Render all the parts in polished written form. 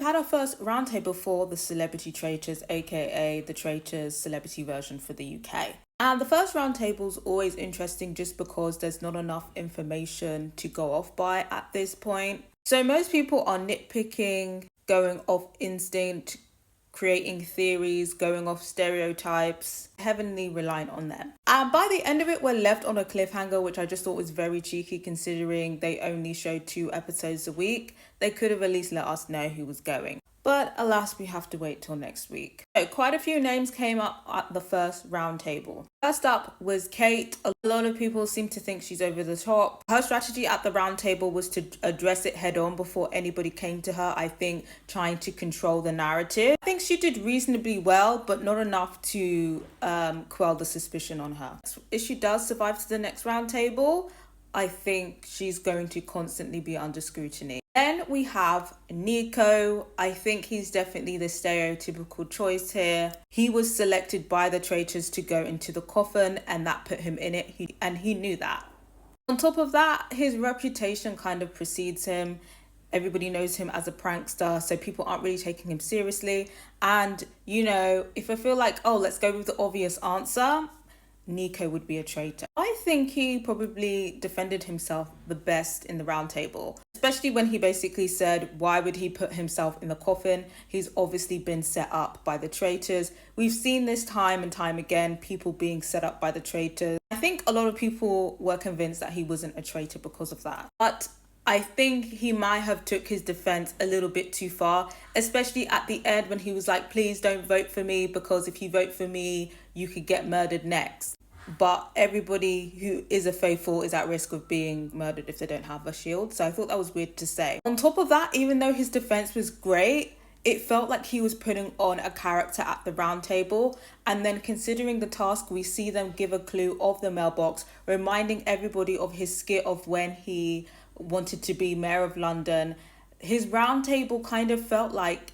We had our first roundtable for the Celebrity Traitors, aka the Traitors celebrity version for the UK. And the first roundtable is always interesting just because there's not enough information to go off by at this point. So most people are nitpicking, going off instinct, creating theories, going off stereotypes, heavily reliant on them. And by the end of it, we're left on a cliffhanger, which I just thought was very cheeky considering they only showed 2 episodes a week. They could have at least let us know who was going. But alas, we have to wait till next week. So quite a few names came up at the first roundtable. First up was Kate. A lot of people seem to think she's over the top. Her strategy at the roundtable was to address it head on before anybody came to her, I think, trying to control the narrative. I think she did reasonably well, but not enough to quell the suspicion on her. If she does survive to the next roundtable, I think she's going to constantly be under scrutiny. Then we have Nico. I think he's definitely the stereotypical choice here. He was selected by the Traitors to go into the coffin, and that put him in it, and he knew that. On top of that, his reputation kind of precedes him. Everybody knows him as a prankster, so people aren't really taking him seriously. And, you know, if I feel like, oh, let's go with the obvious answer, Nico would be a traitor. I think he probably defended himself the best in the roundtable, especially when he basically said, why would he put himself in the coffin? He's obviously been set up by the Traitors. We've seen this time and time again, people being set up by the Traitors. I think a lot of people were convinced that he wasn't a traitor because of that. But I think he might have took his defense a little bit too far, especially at the end when he was like, please don't vote for me because if you vote for me, you could get murdered next. But everybody who is a faithful is at risk of being murdered if they don't have a shield. So I thought that was weird to say. On top of that, even though his defense was great, it felt like he was putting on a character at the round table. And then considering the task, we see them give a clue of the mailbox, reminding everybody of his skit of when he wanted to be mayor of London. His round table kind of felt like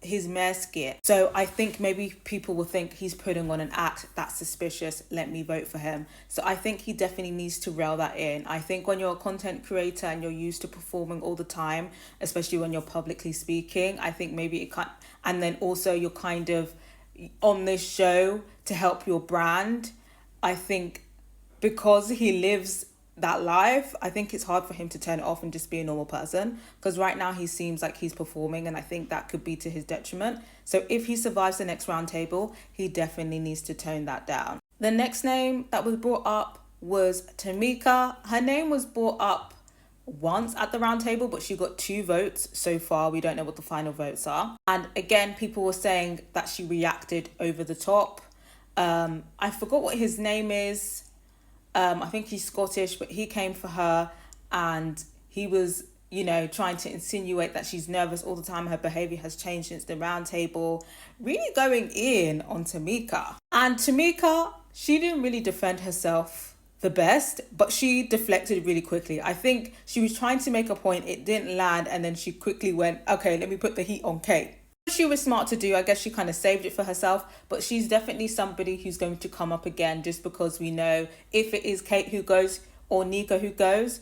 his mayor skit. So I think maybe people will think he's putting on an act that's suspicious, let me vote for him. So I think he definitely needs to reel that in. I think when you're a content creator and you're used to performing all the time, especially when you're publicly speaking, I think maybe it can't, and then also you're kind of on this show to help your brand. I think because he lives that life, I think it's hard for him to turn it off and just be a normal person, because right now he seems like he's performing, and I think that could be to his detriment. So if he survives the next round table, he definitely needs to tone that down. The next name that was brought up was Tamika. Her name was brought up once at the round table, but she got 2 votes so far. We don't know what the final votes are. And again, people were saying that she reacted over the top. I forgot what his name is. I think he's Scottish, but he came for her and he was, you know, trying to insinuate that she's nervous all the time. Her behavior has changed since the round table, really going in on Tamika. And Tamika, she didn't really defend herself the best, but she deflected really quickly. I think she was trying to make a point, it didn't land, and then she quickly went, okay, let me put the heat on Kate. She was smart to do. I guess she kind of saved it for herself, but she's definitely somebody who's going to come up again, just because we know if it is Kate who goes or Nico who goes,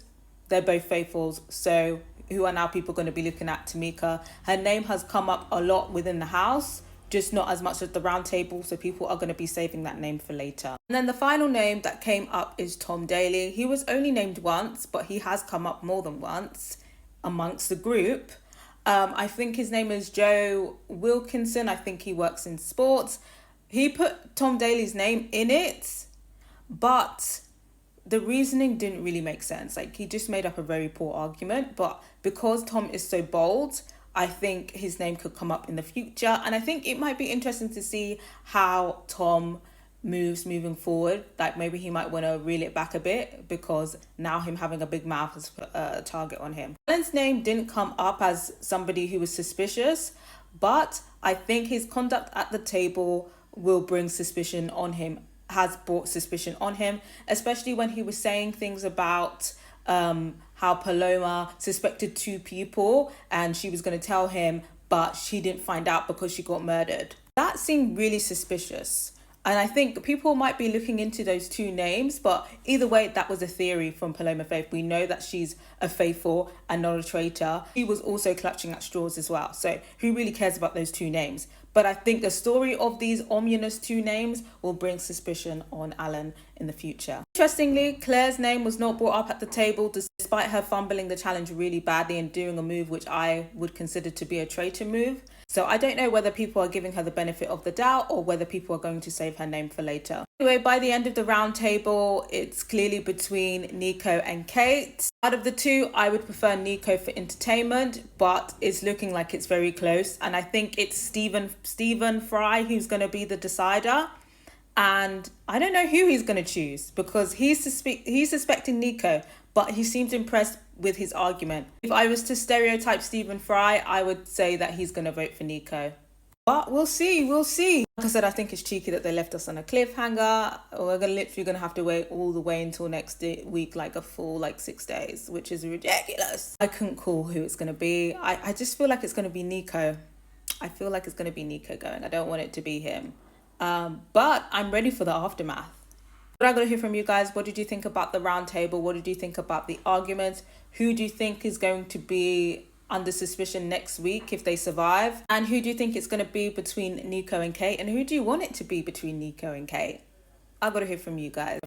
they're both faithfuls. So who are now people going to be looking at? Tamika. Her name has come up a lot within the house, just not as much as the round table, so people are going to be saving that name for later. And then the final name that came up is Tom Daley. He was only named once, but he has come up more than once amongst the group. I think his name is Joe Wilkinson. I think he works in sports. He put Tom Daley's name in it, but the reasoning didn't really make sense. Like, he just made up a very poor argument. But because Tom is so bold, I think his name could come up in the future. And I think it might be interesting to see how Tom moves moving forward. Like, maybe he might want to reel it back a bit, because now him having a big mouth has put a target on him. Alan's name didn't come up as somebody who was suspicious, but I think his conduct at the table will bring suspicion on him, has brought suspicion on him, especially when he was saying things about how Paloma suspected 2 people and she was going to tell him, but she didn't find out because she got murdered. That seemed really suspicious. And I think people might be looking into those two names, but either way, that was a theory from Paloma Faith. We know that she's a faithful and not a traitor. She was also clutching at straws as well. So who really cares about those two names? But I think the story of these ominous two names will bring suspicion on Alan in the future. Interestingly, Claire's name was not brought up at the table despite her fumbling the challenge really badly and doing a move which I would consider to be a traitor move. So I don't know whether people are giving her the benefit of the doubt or whether people are going to save her name for later. Anyway, by the end of the round table, it's clearly between Nico and Kate. Out of the two, I would prefer Nico for entertainment, but it's looking like it's very close. And I think it's Stephen Fry who's going to be the decider. And I don't know who he's going to choose because he's suspecting Nico, but he seems impressed with his argument. If I was to stereotype Stephen Fry, I would say that he's going to vote for Nico. But we'll see. Like I said, I think it's cheeky that they left us on a cliffhanger. We're literally going to have to wait all the way until next week, like a full 6 days, which is ridiculous. I couldn't call who it's going to be. I just feel like it's going to be Nico. I feel like it's going to be Nico going. I don't want it to be him. But I'm ready for the aftermath. But I'm going to hear from you guys. What did you think about the round table? What did you think about the arguments? Who do you think is going to be under suspicion next week if they survive? And who do you think it's going to be between Nico and Kate? And who do you want it to be between Nico and Kate? I've got to hear from you guys.